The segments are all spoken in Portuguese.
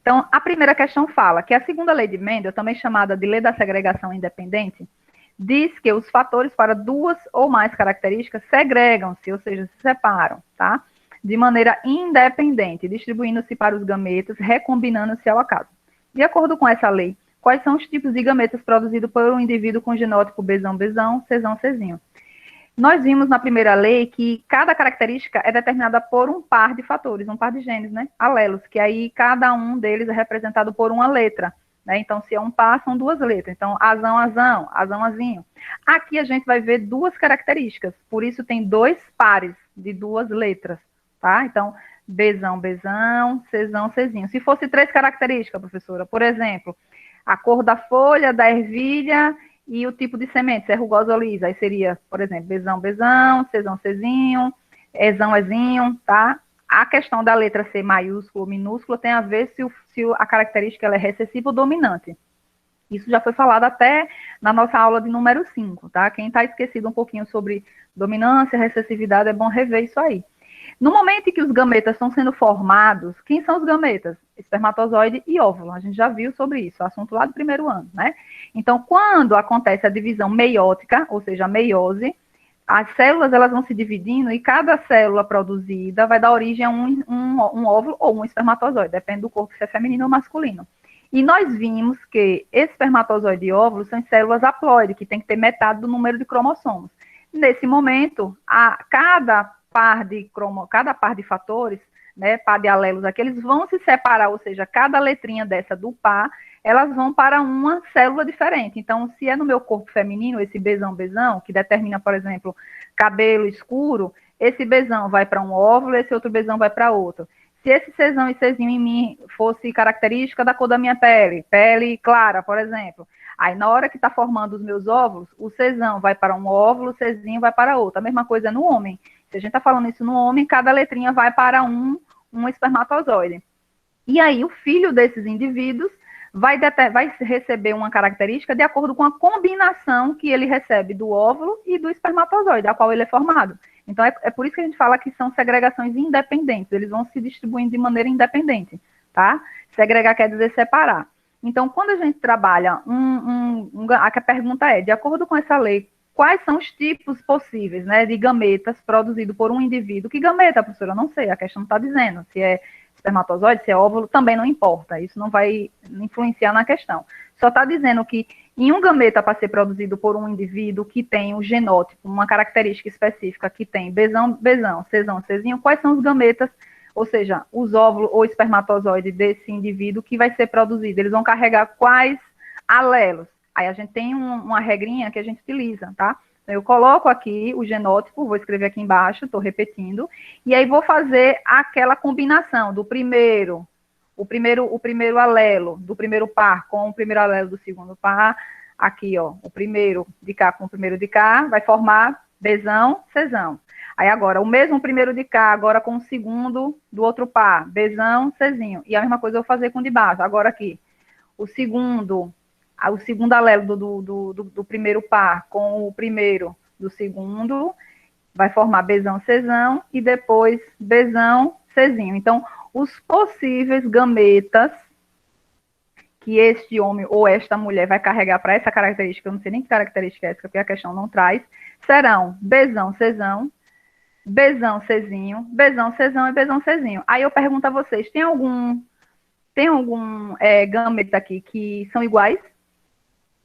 Então, a primeira questão fala que a segunda lei de Mendel, também chamada de lei da segregação independente, diz que os fatores para duas ou mais características segregam-se, ou seja, se separam, tá? De maneira independente, distribuindo-se para os gametas, recombinando-se ao acaso. De acordo com essa lei, quais são os tipos de gametas produzidos por um indivíduo com genótipo Bzão, Czinho? Nós vimos na primeira lei que cada característica é determinada por um par de fatores, um par de genes, né? Alelos, que aí cada um deles é representado por uma letra, né? Então, se é um par, são duas letras. Então, azão, azinho. Aqui a gente vai ver duas características, por isso tem dois pares de duas letras, tá? Então, Bzão, Czinho. Se fosse três características, professora, por exemplo, a cor da folha, da ervilha e o tipo de semente, se é rugosa ou lisa, aí seria, por exemplo, Bzão, Czinho, Ezinho, tá? A questão da letra C maiúscula ou minúscula tem a ver se a característica ela é recessiva ou dominante. Isso já foi falado até na nossa aula de número 5, tá? Quem está esquecido um pouquinho sobre dominância, recessividade, é bom rever isso aí. No momento em que os gametas estão sendo formados, quem são os gametas? Espermatozoide e óvulo. A gente já viu sobre isso, assunto lá do primeiro ano, né? Então, quando acontece a divisão meiótica, ou seja, a meiose, as células elas vão se dividindo e cada célula produzida vai dar origem a um óvulo ou um espermatozoide, depende do corpo se é feminino ou masculino. E nós vimos que espermatozoide e óvulo são células haploides, que tem que ter metade do número de cromossomos. Nesse momento, cada par de fatores, né, par de alelos aqui, eles vão se separar, ou seja, cada letrinha dessa do par, elas vão para uma célula diferente. Então, se é no meu corpo feminino, esse Bzão, que determina, por exemplo, cabelo escuro, esse Bzão vai para um óvulo, esse outro Bzão vai para outro. Se esse Czão e Czinho em mim fosse característica da cor da minha pele, pele clara, por exemplo, aí na hora que está formando os meus óvulos, o Czão vai para um óvulo, o Czinho vai para outro. A mesma coisa no homem. Se a gente está falando isso no homem, cada letrinha vai para um espermatozoide. E aí o filho desses indivíduos vai receber uma característica de acordo com a combinação que ele recebe do óvulo e do espermatozoide, a qual ele é formado. Então, é por isso que a gente fala que são segregações independentes, eles vão se distribuindo de maneira independente, tá? Segregar quer dizer separar. Então, quando a gente trabalha, a pergunta é, de acordo com essa lei, quais são os tipos possíveis, né, de gametas produzidos por um indivíduo? Que gameta, professora? Eu não sei, a questão não está dizendo. Se é espermatozoide, se é óvulo, também não importa. Isso não vai influenciar na questão. Só está dizendo que em um gameta para ser produzido por um indivíduo que tem um genótipo, uma característica específica que tem Bzão, Czão, Czinho, quais são os gametas, ou seja, os óvulos ou espermatozoide desse indivíduo que vai ser produzido? Eles vão carregar quais alelos? Aí a gente tem uma regrinha que a gente utiliza, tá? Então, eu coloco aqui o genótipo, vou escrever aqui embaixo, estou repetindo, e aí vou fazer aquela combinação do o primeiro alelo do primeiro par com o primeiro alelo do segundo par, aqui, ó, o primeiro de cá com o primeiro de cá, vai formar Bzão, Czão. Aí agora, o mesmo primeiro de cá, agora com o segundo do outro par, Bzão, Czinho. E a mesma coisa eu vou fazer com o de baixo, agora aqui, o segundo alelo do primeiro par com o primeiro do segundo, vai formar Bzão, Czão, e depois Bzão, Czinho. Então, os possíveis gametas que este homem ou esta mulher vai carregar para essa característica, eu não sei nem que característica é essa, porque a questão não traz, serão Bzão, Czão, Bzão, Czinho, Bzão, Czão e Bzão, Czinho. Aí eu pergunto a vocês, tem algum gameta aqui que são iguais?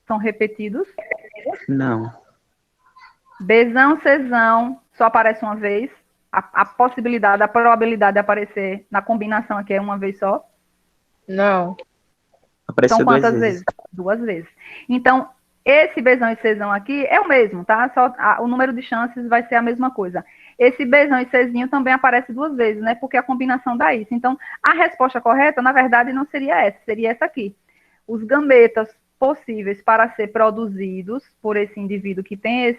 São repetidos? Não. Bzão, Czão, só aparece uma vez. A possibilidade, a probabilidade de aparecer na combinação aqui é uma vez só? Não. Apareceu São quantas duas vezes? Duas vezes. Então, esse Bzão e Czão aqui é o mesmo, tá? O número de chances vai ser a mesma coisa. Esse Bzão e Czinho também aparece duas vezes, né? Porque a combinação dá isso. Então, a resposta correta, na verdade, não seria essa, seria essa aqui. Os gametas possíveis para ser produzidos por esse indivíduo que tem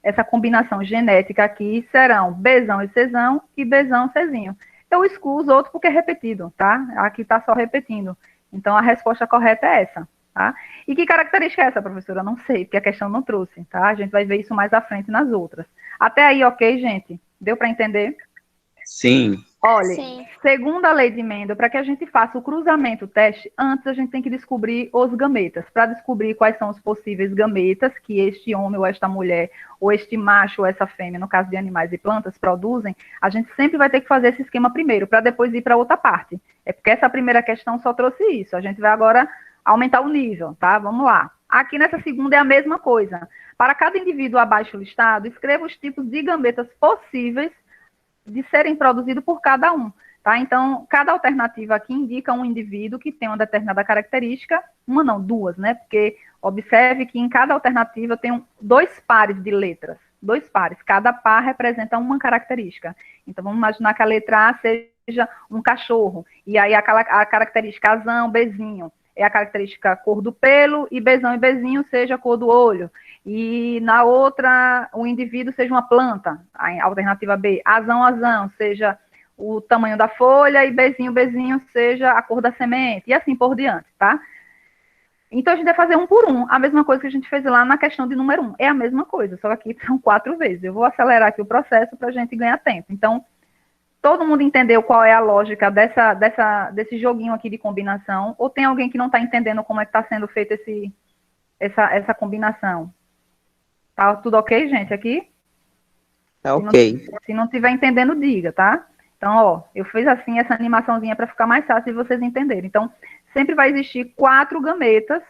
essa combinação genética aqui serão Bzão e Czão e Bzão, Czinho. Eu excluo os outros porque é repetido, tá? Aqui está só repetindo. Então, a resposta correta é essa, tá? E que característica é essa, professora? Eu não sei, porque a questão não trouxe, tá? A gente vai ver isso mais à frente nas outras. Até aí, ok, gente? Deu para entender? Sim. Olha, Sim. segundo a lei de Mendel, para que a gente faça o cruzamento teste, antes a gente tem que descobrir os gametas. Para descobrir quais são os possíveis gametas que este homem ou esta mulher, ou este macho ou essa fêmea, no caso de animais e plantas, produzem, a gente sempre vai ter que fazer esse esquema primeiro, para depois ir para outra parte. É porque essa primeira questão só trouxe isso. A gente vai agora aumentar o nível, tá? Vamos lá. Aqui nessa segunda é a mesma coisa. Para cada indivíduo abaixo listado, escreva os tipos de gametas possíveis de serem produzidos por cada um, tá? Então, cada alternativa aqui indica um indivíduo que tem uma determinada característica, uma não, duas, né? Porque observe que em cada alternativa tem dois pares de letras, dois pares, cada par representa uma característica. Então, vamos imaginar que a letra A seja um cachorro, e aí a característica azão, bezinho, é a característica cor do pelo, e bezão e bezinho seja a cor do olho. E na outra, o indivíduo seja uma planta, a alternativa B, azão, azão, seja o tamanho da folha, e bezinho, bezinho, seja a cor da semente, e assim por diante, tá? Então, a gente vai fazer um por um, a mesma coisa que a gente fez lá na questão de número 1, é a mesma coisa, só que aqui são 4 vezes. Eu vou acelerar aqui o processo para a gente ganhar tempo. Então, todo mundo entendeu qual é a lógica desse joguinho aqui de combinação? Ou tem alguém que não está entendendo como é que está sendo feita essa combinação? Tá tudo ok, gente, aqui? Tá ok. Se não estiver entendendo, diga, tá? Então, ó, eu fiz assim essa animaçãozinha para ficar mais fácil de vocês entenderem. Então, sempre vai existir 4 gametas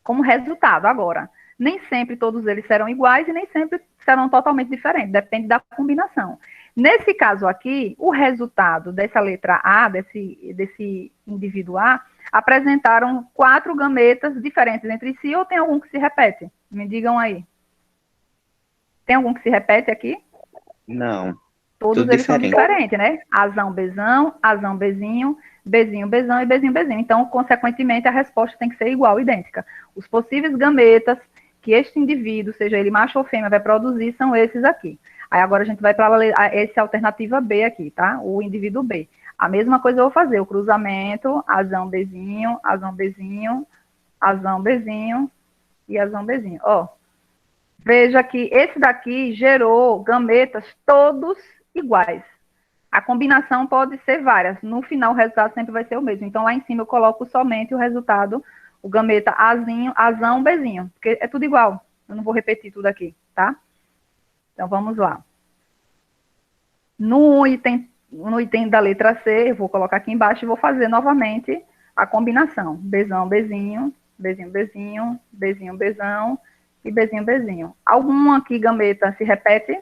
como resultado. Agora, nem sempre todos eles serão iguais e nem sempre serão totalmente diferentes, depende da combinação. Nesse caso aqui, o resultado dessa letra A, desse indivíduo A, apresentaram 4 gametas diferentes entre si, ou tem algum que se repete? Me digam aí. Tem algum que se repete aqui? Não. Todos Tudo eles são diferente. diferentes, né? Azão, bezinho, bezinho, bezão e bezinho, bezinho. Então, consequentemente, a resposta tem que ser igual, idêntica. Os possíveis gametas que este indivíduo, seja ele macho ou fêmea, vai produzir são esses aqui. Aí agora a gente vai para essa alternativa B aqui, tá? O indivíduo B. A mesma coisa eu vou fazer, o cruzamento, azão, bezinho, azão, bezinho, azão, bezinho e azão, bezinho. Ó, veja que esse daqui gerou gametas todos iguais. A combinação pode ser várias. No final, o resultado sempre vai ser o mesmo. Então, lá em cima eu coloco somente o resultado, o gameta Azinho, azão, bezinho, porque é tudo igual. Eu não vou repetir tudo aqui, tá? Então, vamos lá. No item da letra C, eu vou colocar aqui embaixo e vou fazer novamente a combinação. Bezão, bezinho, bezinho, bezinho, bezinho, bezão e bezinho, bezinho. Algum aqui, gameta, se repete?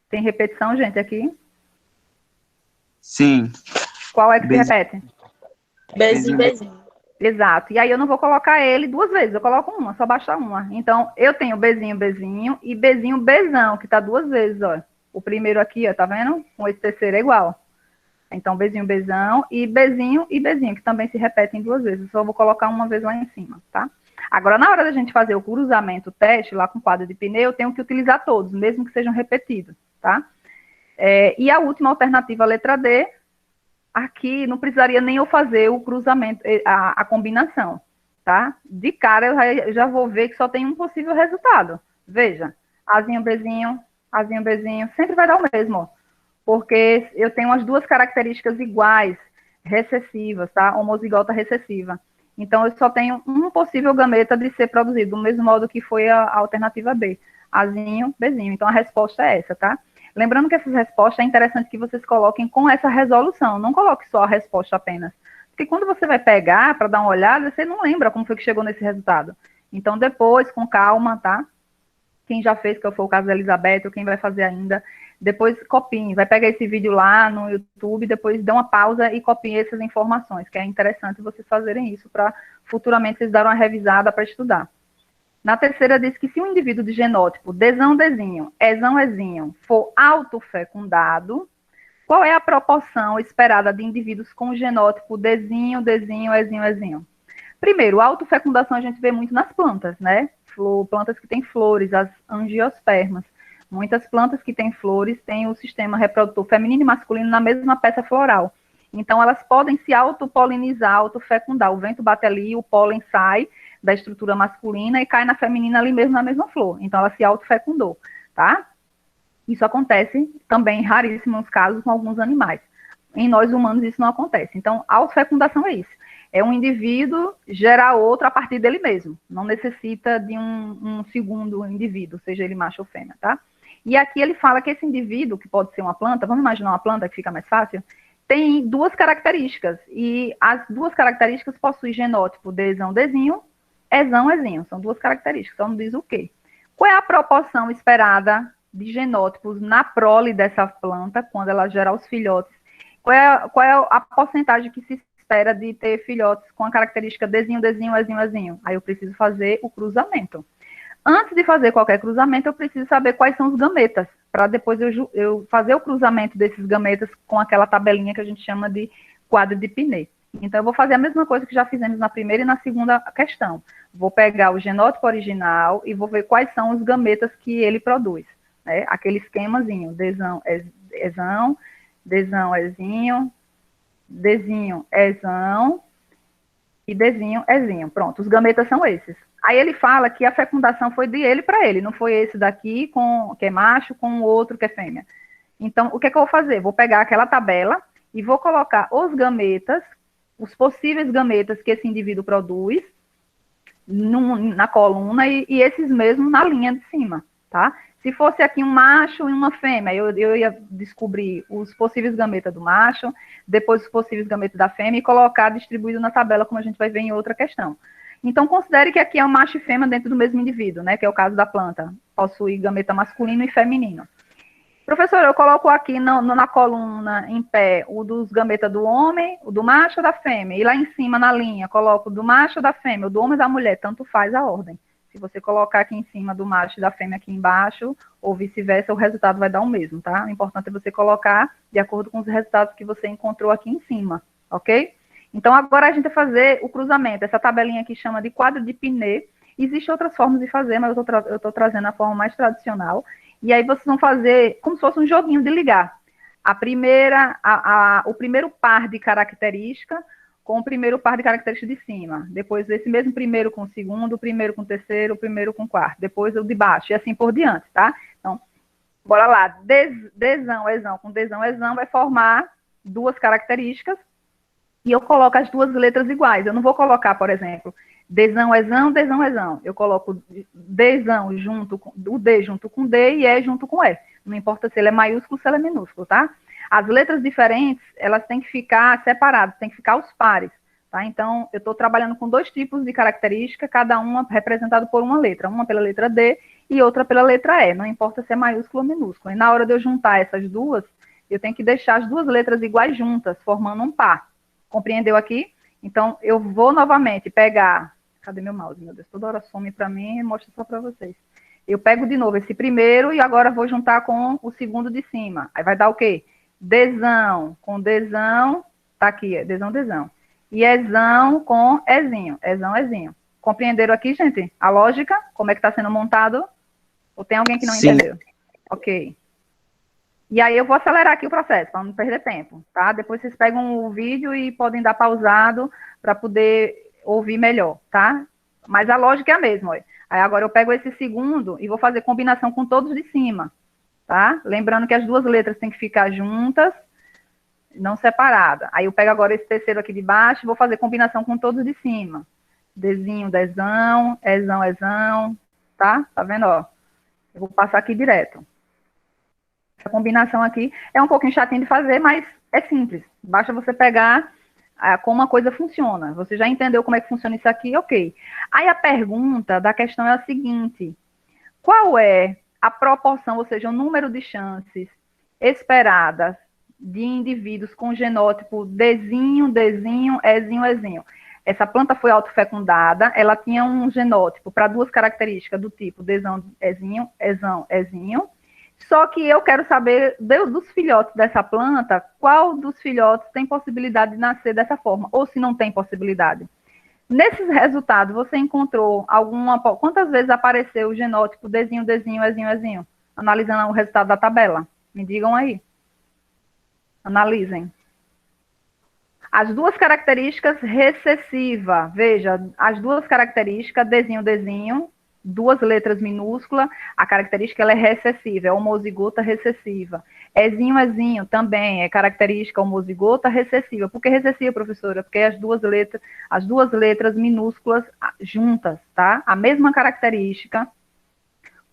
Tem repetição, gente, aqui? Sim. Qual é que se Bezinho. repete? Bezinho, bezinho. Exato. E aí eu não vou colocar ele 2 vezes, eu coloco uma, só baixar uma. Então, eu tenho bezinho, bezinho e bezinho, bezão, que tá 2 vezes, ó. O primeiro aqui, ó, tá vendo? Com esse terceiro é igual. Então, bezinho, bezão e bezinho, que também se repetem 2 vezes. Eu só vou colocar uma vez lá em cima, tá? Agora, na hora da gente fazer o cruzamento, o teste, lá com quadro de pneu, eu tenho que utilizar todos, mesmo que sejam repetidos, tá? E a última alternativa, a letra D, aqui não precisaria nem eu fazer o cruzamento, a combinação, tá? De cara eu já vou ver que só tem um possível resultado. Veja, azinho, bezinho, sempre vai dar o mesmo, ó, porque eu tenho as 2 características iguais, recessivas, tá? Homozigota recessiva. Então, eu só tenho um possível gameta de ser produzido, do mesmo modo que foi a alternativa B, azinho, bezinho. Então, a resposta é essa, tá? Lembrando que essas respostas é interessante que vocês coloquem com essa resolução, não coloque só a resposta apenas. Porque quando você vai pegar para dar uma olhada, você não lembra como foi que chegou nesse resultado. Então, depois, com calma, tá? Quem já fez, que foi o caso da Elizabeth, ou quem vai fazer ainda, depois copiem, vai pegar esse vídeo lá no YouTube, depois dê uma pausa e copiem essas informações, que é interessante vocês fazerem isso para futuramente vocês darem uma revisada para estudar. Na terceira, diz que se um indivíduo de genótipo desão, dezinho, ezão, ezinho, for autofecundado, qual é a proporção esperada de indivíduos com genótipo dezinho, dezinho, ezinho, ezinho? Primeiro, a autofecundação a gente vê muito nas plantas, né? Plantas que têm flores, as angiospermas. Muitas plantas que têm flores têm o sistema reprodutor feminino e masculino na mesma peça floral. Então, elas podem se autopolinizar, autofecundar. O vento bate ali, o pólen sai da estrutura masculina e cai na feminina ali mesmo na mesma flor. Então, ela se autofecundou, tá? Isso acontece também, em raríssimos casos, com alguns animais. Em nós humanos isso não acontece. Então, a autofecundação é isso. É um indivíduo gerar outro a partir dele mesmo. Não necessita de um segundo indivíduo, seja ele macho ou fêmea, tá? E aqui ele fala que esse indivíduo, que pode ser uma planta, vamos imaginar uma planta que fica mais fácil, tem duas características. E as duas características possuem genótipo Dzão, Dzinho, Ezão, Ezinho. São duas características, então não diz o quê. Qual é a proporção esperada de genótipos na prole dessa planta, quando ela gerar os filhotes? Qual é a porcentagem que se espera de ter filhotes com a característica Dzinho, Dzinho, Ezinho, Ezinho? Aí eu preciso fazer o cruzamento. Antes de fazer qualquer cruzamento, eu preciso saber quais são os gametas, para depois eu fazer o cruzamento desses gametas com aquela tabelinha que a gente chama de quadro de Pinet. Então, eu vou fazer a mesma coisa que já fizemos na primeira e na segunda questão. Vou pegar o genótipo original e vou ver quais são os gametas que ele produz. Né? Aquele esquemazinho, Dzão, Ezão, Dzão, Ezinho, Dzinho, Ezão e Dzinho, Ezinho. Pronto, os gametas são esses. Aí ele fala que a fecundação foi de ele para ele, não foi esse daqui que é macho com o outro que é fêmea. Então, o que é que eu vou fazer? Vou pegar aquela tabela e vou colocar os gametas, os possíveis gametas que esse indivíduo produz na coluna e esses mesmos na linha de cima, tá? Se fosse aqui um macho e uma fêmea, eu ia descobrir os possíveis gametas do macho, depois os possíveis gametas da fêmea e colocar distribuído na tabela, como a gente vai ver em outra questão. Então, considere que aqui é um macho e fêmea dentro do mesmo indivíduo, né? Que é o caso da planta. Possui gameta masculino e feminino. Professor, eu coloco aqui na coluna, em pé, o dos gametas do homem, o do macho ou da fêmea. E lá em cima, na linha, coloco do macho ou da fêmea, o do homem ou da mulher. Tanto faz a ordem. Se você colocar aqui em cima do macho e da fêmea aqui embaixo, ou vice-versa, o resultado vai dar o mesmo, tá? O importante é você colocar de acordo com os resultados que você encontrou aqui em cima, ok? Então, agora a gente vai fazer o cruzamento. Essa tabelinha aqui chama de quadro de Pinet. Existem outras formas de fazer, mas eu estou trazendo a forma mais tradicional. E aí vocês vão fazer como se fosse um joguinho de ligar. O primeiro par de característica com o primeiro par de características de cima. Depois esse mesmo primeiro com o segundo, o primeiro com o terceiro, o primeiro com o quarto. Depois o de baixo, e assim por diante, tá? Então, bora lá. Dzão, Ezão com Dzão, Ezão vai formar duas características. E eu coloco as duas letras iguais. Eu não vou colocar, por exemplo, Dzão, Ezão, Dzão, Ezão. Eu coloco Dzão junto com o D junto com D e E junto com E. Não importa se ele é maiúsculo ou se ele é minúsculo, tá? As letras diferentes, elas têm que ficar separadas, têm que ficar os pares, tá? Então, eu estou trabalhando com dois tipos de característica, cada uma representada por uma letra. Uma pela letra D e outra pela letra E. Não importa se é maiúsculo ou minúsculo. E na hora de eu juntar essas duas, eu tenho que deixar as duas letras iguais juntas, formando um par. Compreendeu aqui? Então, eu vou novamente pegar... Cadê meu mouse, meu Deus? Toda hora some para mim e mostra só para vocês. Eu pego de novo esse primeiro e agora vou juntar com o segundo de cima. Aí vai dar o quê? Dzão com Dzão, tá aqui, Dzão, Dzão. E Ezão com Ezinho, Ezão, Ezinho. Compreenderam aqui, gente? A lógica? Como é que está sendo montado? Ou tem alguém que não Sim. entendeu? Ok. E aí eu vou acelerar aqui o processo, para não perder tempo, tá? Depois vocês pegam o vídeo e podem dar pausado para poder ouvir melhor, tá? Mas a lógica é a mesma, olha. Aí agora eu pego esse segundo e vou fazer combinação com todos de cima, tá? Lembrando que as duas letras têm que ficar juntas, não separadas. Aí eu pego agora esse terceiro aqui de baixo e vou fazer combinação com todos de cima. Dzinho, Dzão, Ezão, Ezão, tá? Tá vendo, ó? Eu vou passar aqui direto. Essa combinação aqui é um pouquinho chatinho de fazer, mas é simples. Basta você pegar como a coisa funciona. Você já entendeu como é que funciona isso aqui? Ok. Aí a pergunta da questão é a seguinte: qual é a proporção, ou seja, o número de chances esperadas de indivíduos com genótipo Dzinho, Dzinho, Ezinho, Ezinho? Essa planta foi autofecundada, ela tinha um genótipo para duas características do tipo Dzão, Ezinho, Ezão, Ezinho. Só que eu quero saber dos filhotes dessa planta, qual dos filhotes tem possibilidade de nascer dessa forma, ou se não tem possibilidade. Nesses resultados, você encontrou quantas vezes apareceu o genótipo Dzinho, Dzinho, Ezinho, Ezinho? Analisando o resultado da tabela. Me digam aí. Analisem. As duas características recessivas, veja, as duas características, Dzinho, Dzinho, duas letras minúsculas, a característica ela é recessiva, é homozigota recessiva. Ezinho, ezinho também é característica homozigota recessiva. Por que recessiva, professora? Porque as duas letras minúsculas juntas, tá? A mesma característica,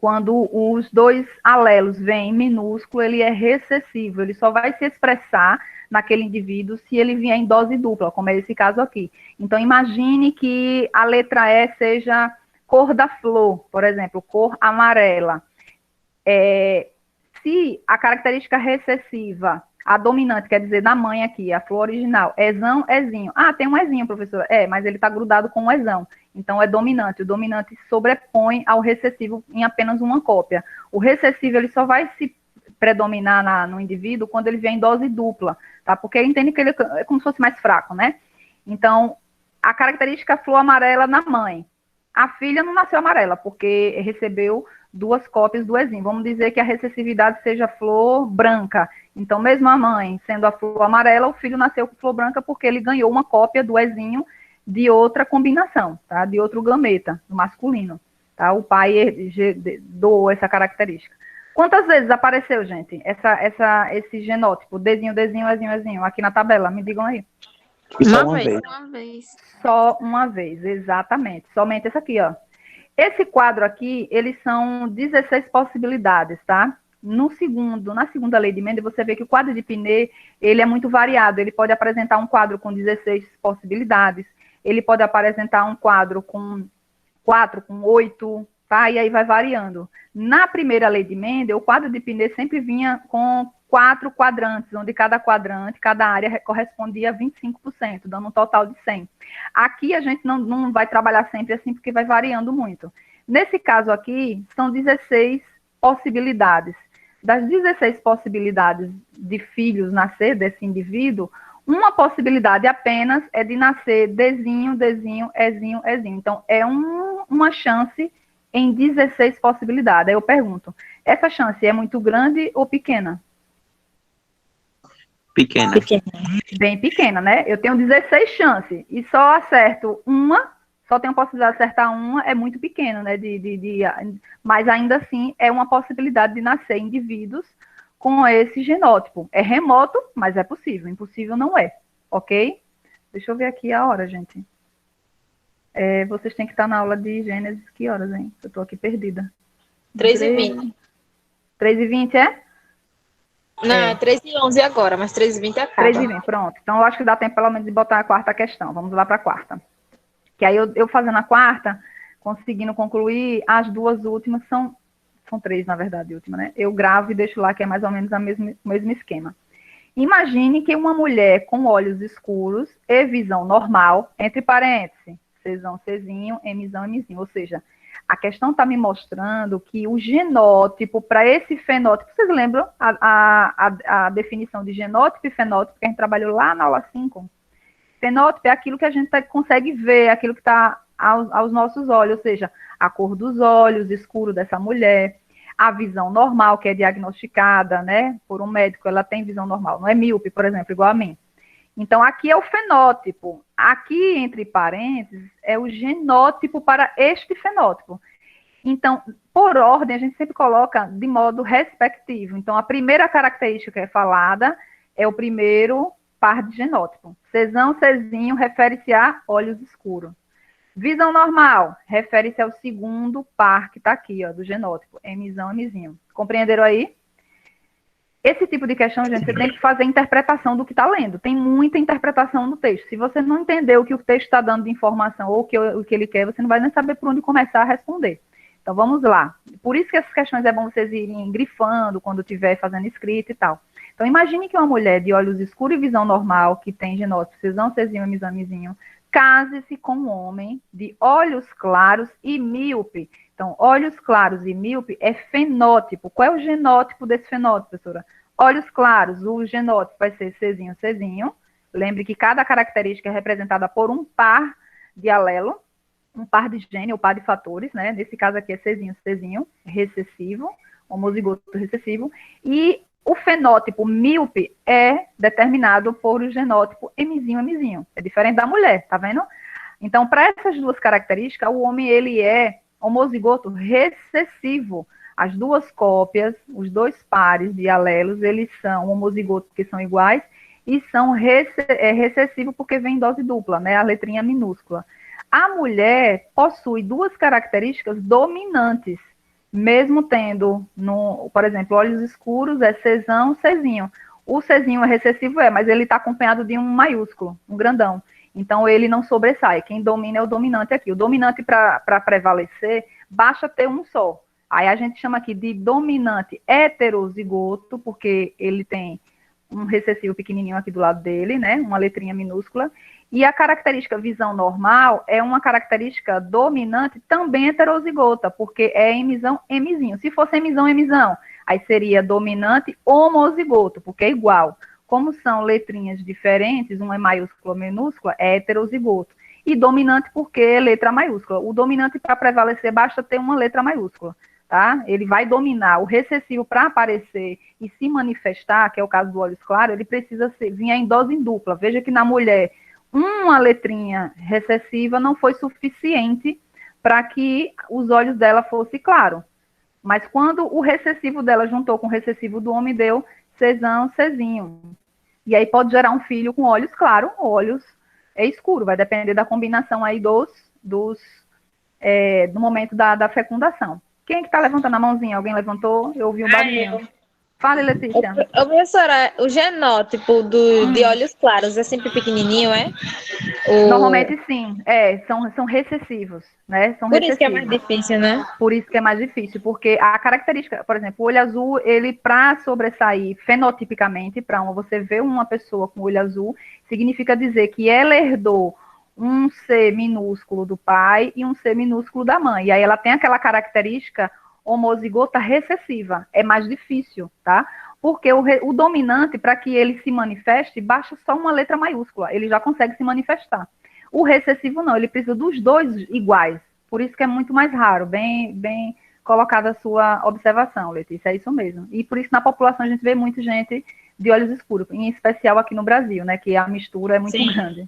quando os dois alelos vêm em minúsculo, ele é recessivo, ele só vai se expressar naquele indivíduo se ele vier em dose dupla, como é esse caso aqui. Então, imagine que a letra E seja cor da flor, por exemplo, cor amarela. Se a característica recessiva, a dominante, quer dizer, da mãe aqui, a flor original, ezão, ezinho. Ah, tem um ezinho, professora. Mas ele está grudado com um ezão. Então, é dominante. O dominante sobrepõe ao recessivo em apenas uma cópia. O recessivo, ele só vai se predominar no indivíduo quando ele vier em dose dupla, tá? Porque ele entende que ele é como se fosse mais fraco, né? Então, a característica flor amarela na mãe. A filha não nasceu amarela, porque recebeu duas cópias do ezinho. Vamos dizer que a recessividade seja flor branca. Então, mesmo a mãe sendo a flor amarela, o filho nasceu com flor branca porque ele ganhou uma cópia do ezinho de outra combinação, tá? De outro gameta, do masculino, tá? O pai doou essa característica. Quantas vezes apareceu, gente, esse genótipo, desenho, desenho, ezinho, ezinho, aqui na tabela? Me digam aí. Uma vez. Só uma vez, exatamente. Somente esse aqui, ó. Esse quadro aqui, eles são 16 possibilidades, tá? Na segunda lei de Mendel, você vê que o quadro de Pinet, ele é muito variado. Ele pode apresentar um quadro com 16 possibilidades, ele pode apresentar um quadro com 4, com 8, tá? E aí vai variando. Na primeira lei de Mendel, o quadro de Pinet sempre vinha com 4 quadrantes, onde cada quadrante, cada área correspondia a 25%, dando um total de 100. Aqui a gente não vai trabalhar sempre assim, porque vai variando muito. Nesse caso aqui, são 16 possibilidades. Das 16 possibilidades de filhos nascer desse indivíduo, uma possibilidade apenas é de nascer dezinho, dezinho, ezinho, ezinho. Então, é uma chance em 16 possibilidades. Aí eu pergunto, essa chance é muito grande ou pequena? Pequena. Bem pequena, né? Eu tenho 16 chances e só acerto uma, só tenho a possibilidade de acertar uma, é muito pequeno, né? Mas ainda assim é uma possibilidade de nascer indivíduos com esse genótipo. É remoto, mas é possível. Impossível não é, ok? Deixa eu ver aqui a hora, gente. Vocês têm que estar na aula de Gênesis, que horas, hein? Eu estou aqui perdida. 3h20. 3h20, é? Não, é 3h11 agora, mas 3h20 acaba. 3h20, pronto. Então, eu acho que dá tempo, pelo menos, de botar a quarta questão. Vamos lá para a quarta. Que aí, eu fazendo a quarta, conseguindo concluir, as duas últimas são 3, na verdade, última, né? Eu gravo e deixo lá, que é mais ou menos o mesmo esquema. Imagine que uma mulher com olhos escuros e visão normal, entre parênteses, Czão, Czinho, Mzão, Mzinho, ou seja, a questão está me mostrando que o genótipo, para esse fenótipo, vocês lembram a definição de genótipo e fenótipo que a gente trabalhou lá na aula 5? Fenótipo é aquilo que a gente consegue ver, aquilo que está aos nossos olhos, ou seja, a cor dos olhos, escuro dessa mulher, a visão normal, que é diagnosticada, né, por um médico, ela tem visão normal, não é míope, por exemplo, igual a mim. Então, aqui é o fenótipo. Aqui, entre parênteses, é o genótipo para este fenótipo. Então, por ordem, a gente sempre coloca de modo respectivo. Então, a primeira característica que é falada é o primeiro par de genótipo. Czão, Czinho, refere-se a olhos escuros. Visão normal, refere-se ao segundo par que está aqui, ó, do genótipo. Mzão, Mzinho. Compreenderam aí? Esse tipo de questão, gente, você tem que fazer interpretação do que está lendo. Tem muita interpretação no texto. Se você não entender o que o texto está dando de informação ou o que ele quer, você não vai nem saber por onde começar a responder. Então, vamos lá. Por isso que essas questões é bom vocês irem grifando quando estiver fazendo escrita e tal. Então, imagine que uma mulher de olhos escuros e visão normal, que tem genótipo Czão, Czinho, Mzão, Mzinho, case-se com um homem de olhos claros e míope. Então, olhos claros e míope é fenótipo. Qual é o genótipo desse fenótipo, professora? Olhos claros, o genótipo vai ser Czinho, Czinho. Lembre que cada característica é representada por um par de alelo, um par de gene, ou par de fatores, né? Nesse caso aqui é Czinho, Czinho, recessivo, homozigoto recessivo. E o fenótipo míope é determinado por o genótipo Mzinho, Mzinho. É diferente da mulher, tá vendo? Então, para essas duas características, o homem, ele é homozigoto recessivo. As duas cópias, os dois pares de alelos, eles são homozigotos porque são iguais e são recessivos porque vem em dose dupla, né? A letrinha minúscula. A mulher possui duas características dominantes, mesmo tendo, por exemplo, olhos escuros é Czão, Czinho. O Czinho é recessivo, mas ele está acompanhado de um maiúsculo, um grandão. Então, ele não sobressai. Quem domina é o dominante aqui. O dominante, para prevalecer, basta ter um só. Aí a gente chama aqui de dominante heterozigoto, porque ele tem um recessivo pequenininho aqui do lado dele, né? Uma letrinha minúscula. E a característica visão normal é uma característica dominante também heterozigota, porque é emissão, emizinho. Se fosse emissão, emissão, aí seria dominante homozigoto, porque é igual. Como são letrinhas diferentes, uma é maiúscula, minúscula, é heterozigoto. E dominante porque é letra maiúscula. O dominante, para prevalecer, basta ter uma letra maiúscula, tá? Ele vai dominar. O recessivo, para aparecer e se manifestar, que é o caso do olhos claros, ele precisa vir em dose dupla. Veja que na mulher, uma letrinha recessiva não foi suficiente para que os olhos dela fossem claros. Mas quando o recessivo dela juntou com o recessivo do homem, deu Czão, Czinho. E aí pode gerar um filho com olhos claros, olhos escuro. Vai depender da combinação aí do momento da fecundação. Quem é que está levantando a mãozinha? Alguém levantou? Eu ouvi um barulhinho. Fala, Letícia. Professora, o genótipo de olhos claros é sempre pequenininho, é? Normalmente sim, são recessivos, né? São Por recessivos. isso que é mais difícil, né? Por isso que é mais difícil, porque a característica, por exemplo, o olho azul, ele para sobressair fenotipicamente, para você ver uma pessoa com olho azul, significa dizer que ela herdou um C minúsculo do pai e um C minúsculo da mãe. E aí ela tem aquela característica homozigota recessiva. É mais difícil, tá? Porque o dominante, para que ele se manifeste, basta só uma letra maiúscula. Ele já consegue se manifestar. O recessivo não, ele precisa dos dois iguais. Por isso que é muito mais raro. Bem colocada a sua observação, Letícia. É isso mesmo. E por isso na população a gente vê muita gente de olhos escuros, em especial aqui no Brasil, né? Que a mistura é muito grande.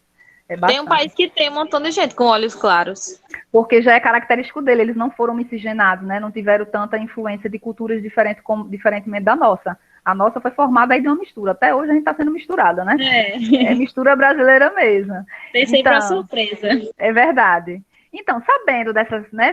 Tem um país que tem um montão de gente com olhos claros. Porque já é característico dele, eles não foram miscigenados, né? Não tiveram tanta influência de culturas diferentemente da nossa. A nossa foi formada aí de uma mistura. Até hoje a gente está sendo misturada, né? É mistura brasileira mesmo. Tem sempre uma surpresa. É verdade. Então,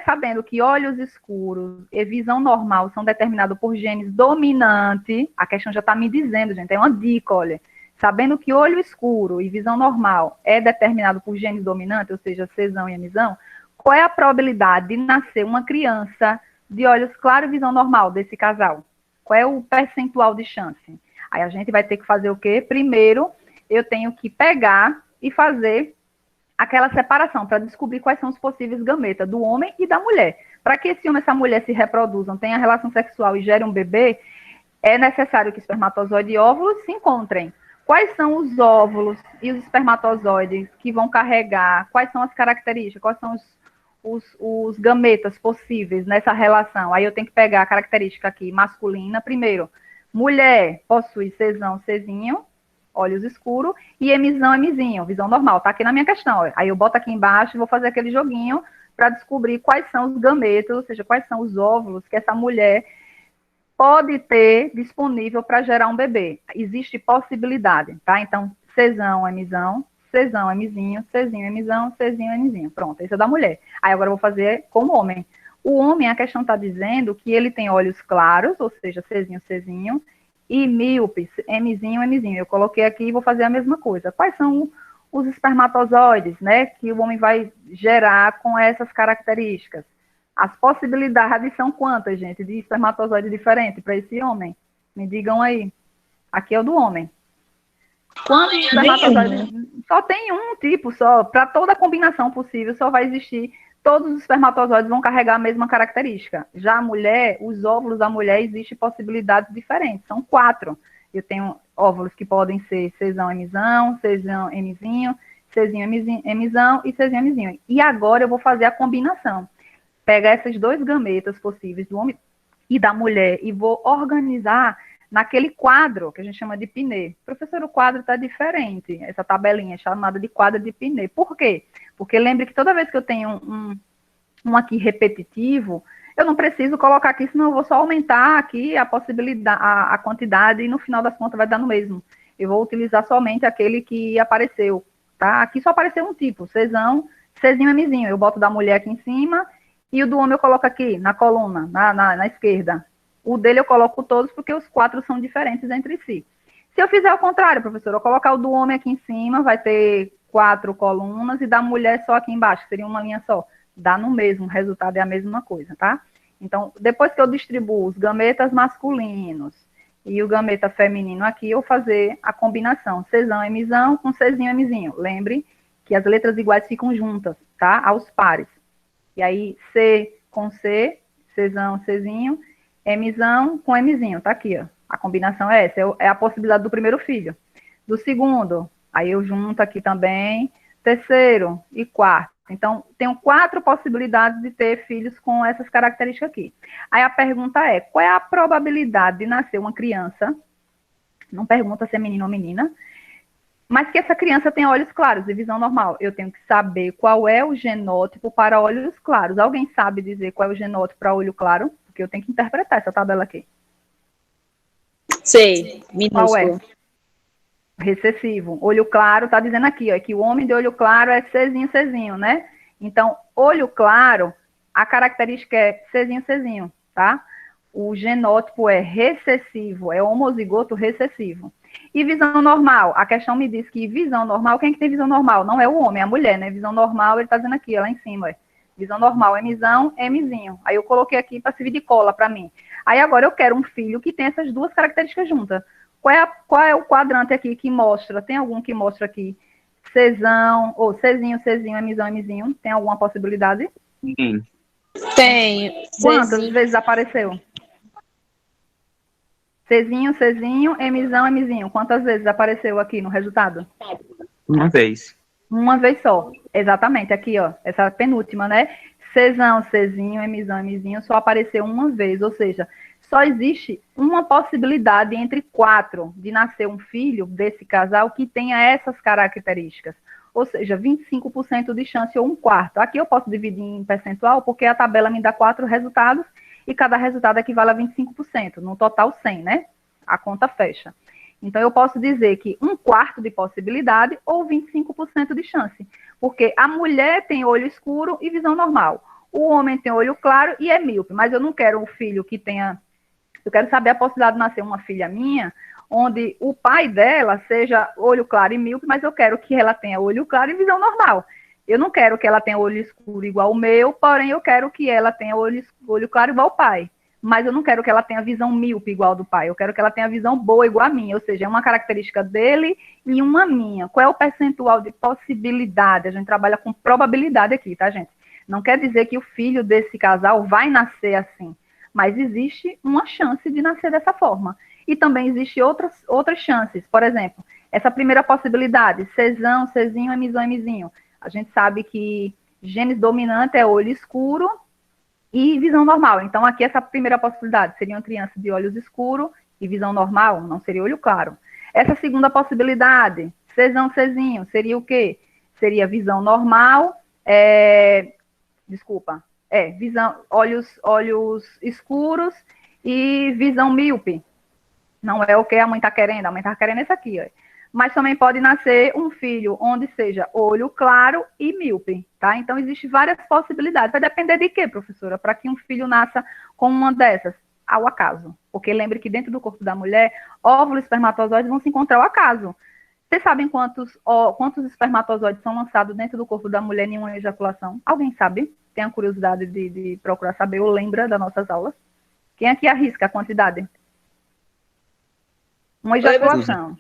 sabendo que olhos escuros e visão normal são determinados por genes dominantes, a questão já está me dizendo, gente, é uma dica, olha. Sabendo que olho escuro e visão normal é determinado por genes dominantes, ou seja, Czão e emissão, qual é a probabilidade de nascer uma criança de olhos claros e visão normal desse casal? Qual é o percentual de chance? Aí a gente vai ter que fazer o quê? Primeiro, eu tenho que pegar e fazer aquela separação para descobrir quais são os possíveis gametas do homem e da mulher. Para que esse homem e essa mulher se reproduzam, tenham relação sexual e gerem um bebê, é necessário que espermatozoide e óvulos se encontrem. Quais são os óvulos e os espermatozoides que vão carregar? Quais são as características? Quais são os gametas possíveis nessa relação? Aí eu tenho que pegar a característica aqui masculina. Primeiro, mulher possui Czão, Czinho, olhos escuros, e emissão, emizinho, visão normal. Tá aqui na minha questão. Ó. Aí eu boto aqui embaixo e vou fazer aquele joguinho para descobrir quais são os gametas, ou seja, quais são os óvulos que essa mulher pode ter disponível para gerar um bebê. Existe possibilidade, tá? Então, Czão, emissão, Czão, emizinho, Czinho, emissão, Czinho, emizinho. Pronto, esse é da mulher. Aí agora eu vou fazer com o homem. O homem, a questão está dizendo que ele tem olhos claros, ou seja, Czinho, Czinho, e míopes, emizinho, emizinho. Eu coloquei aqui e vou fazer a mesma coisa. Quais são os espermatozoides, né, que o homem vai gerar com essas características? As possibilidades são quantas, gente, de espermatozoide diferente para esse homem? Me digam aí. Aqui é o do homem. Quantos espermatozoides? Só tem um tipo só. Para toda combinação possível, só vai existir. Todos os espermatozoides vão carregar a mesma característica. Já a mulher, os óvulos da mulher, existem possibilidades diferentes. São 4. Eu tenho óvulos que podem ser Czão, emissão, Czão, emizinho, Czinho, emissão e Czinho, emizinho. E agora eu vou fazer a combinação. Pegar esses dois gametas possíveis do homem e da mulher e vou organizar naquele quadro que a gente chama de Pinet. Professor, o quadro está diferente. Essa tabelinha é chamada de quadro de Pinet. Por quê? Porque lembre que toda vez que eu tenho um aqui repetitivo, eu não preciso colocar aqui, senão eu vou só aumentar aqui a possibilidade, a quantidade, e no final das contas vai dar no mesmo. Eu vou utilizar somente aquele que apareceu, tá? Aqui só apareceu um tipo, Czão, Czinho, Mzinho. Eu boto da mulher aqui em cima, e o do homem eu coloco aqui, na coluna, na esquerda. O dele eu coloco todos, porque os 4 são diferentes entre si. Se eu fizer o contrário, professor, eu colocar o do homem aqui em cima, vai ter 4 colunas, e da mulher só aqui embaixo, seria uma linha só. Dá no mesmo, o resultado é a mesma coisa, tá? Então, depois que eu distribuo os gametas masculinos e o gameta feminino aqui, eu vou fazer a combinação Czão, Mzão com Czinho, Mzinho. Lembre que as letras iguais ficam juntas, tá? Aos pares. E aí, C com C, Czão, Czinho, Mzão com Mzinho, tá aqui, ó. A combinação é essa, é a possibilidade do primeiro filho. Do segundo, aí eu junto aqui também, terceiro e quarto. Então, tenho 4 possibilidades de ter filhos com essas características aqui. Aí a pergunta é, qual é a probabilidade de nascer uma criança, não pergunta se é menino ou menina, mas que essa criança tenha olhos claros e visão normal. Eu tenho que saber qual é o genótipo para olhos claros. Alguém sabe dizer qual é o genótipo para olho claro? Porque eu tenho que interpretar essa tabela aqui. Sei, Qual é? minúsculo. Recessivo. Olho claro, tá dizendo aqui, ó, que o homem de olho claro é Czinho, né? Então, olho claro, a característica é Czinho, tá? O genótipo é recessivo, é homozigoto recessivo. E visão normal? A questão me diz que visão normal, quem é que tem visão normal? Não é o homem, é a mulher, né? Visão normal, ele tá dizendo aqui, ó, lá em cima, ó. Visão normal, Mzão, Mzinho. Aí eu coloquei aqui para servir de cola para mim. Aí agora eu quero um filho que tem essas duas características juntas. Qual é o quadrante aqui que mostra? Tem algum que mostra aqui? Czão, ou Czinho, Mzão, Mzinho. Tem alguma possibilidade? Sim. Tenho. Quantas Zezinho. vezes apareceu? Czinho, Mzão, Mzinho. Quantas vezes apareceu aqui no resultado? Uma vez. Uma vez só. Exatamente, aqui, ó. Essa penúltima, né? Czão, Czinho, Mzão, Mzinho só apareceu uma vez, ou seja, só existe uma possibilidade entre 4 de nascer um filho desse casal que tenha essas características. Ou seja, 25% de chance ou 1/4. Aqui eu posso dividir em percentual, porque a tabela me dá 4 resultados e cada resultado equivale a 25%. No total, 100, né? A conta fecha. Então, eu posso dizer que 1/4 de possibilidade ou 25% de chance. Porque a mulher tem olho escuro e visão normal. O homem tem olho claro e é míope. Mas eu não quero um filho que tenha... Eu quero saber a possibilidade de nascer uma filha minha, onde o pai dela seja olho claro e míope, mas eu quero que ela tenha olho claro e visão normal. Eu não quero que ela tenha olho escuro igual o meu, porém eu quero que ela tenha olho claro igual o pai. Mas eu não quero que ela tenha visão míope igual a do pai. Eu quero que ela tenha visão boa igual a minha. Ou seja, é uma característica dele e uma minha. Qual é o percentual de possibilidade? A gente trabalha com probabilidade aqui, tá, gente? Não quer dizer que o filho desse casal vai nascer assim. Mas existe uma chance de nascer dessa forma. E também existem outras chances. Por exemplo, essa primeira possibilidade, Czão, Czinho, Mzão, Mzinho. A gente sabe que genes dominante é olho escuro e visão normal. Então, aqui essa primeira possibilidade seria uma criança de olhos escuros e visão normal, não seria olho claro. Essa segunda possibilidade, Czão, Czinho, seria o quê? Seria visão normal, olhos escuros e visão míope. Não é o que a mãe está querendo, a mãe está querendo esse aqui, ó. Mas também pode nascer um filho onde seja olho claro e míope, tá? Então, existem várias possibilidades. Vai depender de quê, professora? Para que um filho nasça com uma dessas? Ao acaso. Porque lembre que dentro do corpo da mulher, óvulos e espermatozoides vão se encontrar ao acaso. Vocês sabem quantos espermatozoides são lançados dentro do corpo da mulher em uma ejaculação? Alguém sabe? Tem a curiosidade de procurar saber ou lembra das nossas aulas? Quem aqui arrisca a quantidade? Uma ejaculação.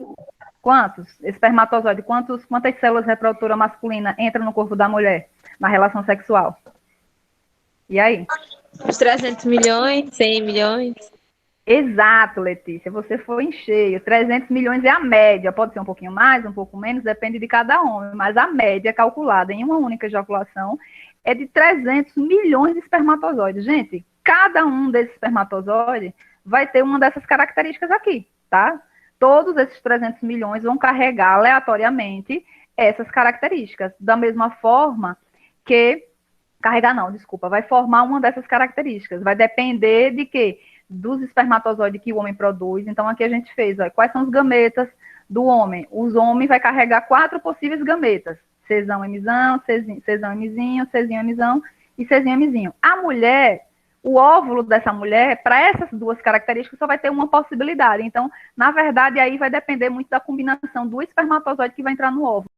Quantos espermatozoides, quantas células reprodutoras masculinas entram no corpo da mulher na relação sexual? E aí? Os 300 milhões, 100 milhões. Exato, Letícia, você foi em cheio. 300 milhões é a média, pode ser um pouquinho mais, um pouco menos, depende de cada homem, mas a média calculada em uma única ejaculação é de 300 milhões de espermatozoides. Gente, cada um desses espermatozoides vai ter uma dessas características aqui, tá? Todos esses 300 milhões vão carregar aleatoriamente essas características. Da mesma forma que Carregar não, desculpa. Vai formar uma dessas características. Vai depender de quê? Dos espermatozoides que o homem produz. Então, aqui a gente fez, ó, quais são os gametas do homem. Os homens vai carregar 4 possíveis gametas. Czão, Mzão, Czão, Mzinho, Czinho, Mzão e Czinho, Mzinho. A mulher, o óvulo dessa mulher, para essas 2 características, só vai ter uma possibilidade. Então, na verdade, aí vai depender muito da combinação do espermatozoide que vai entrar no óvulo.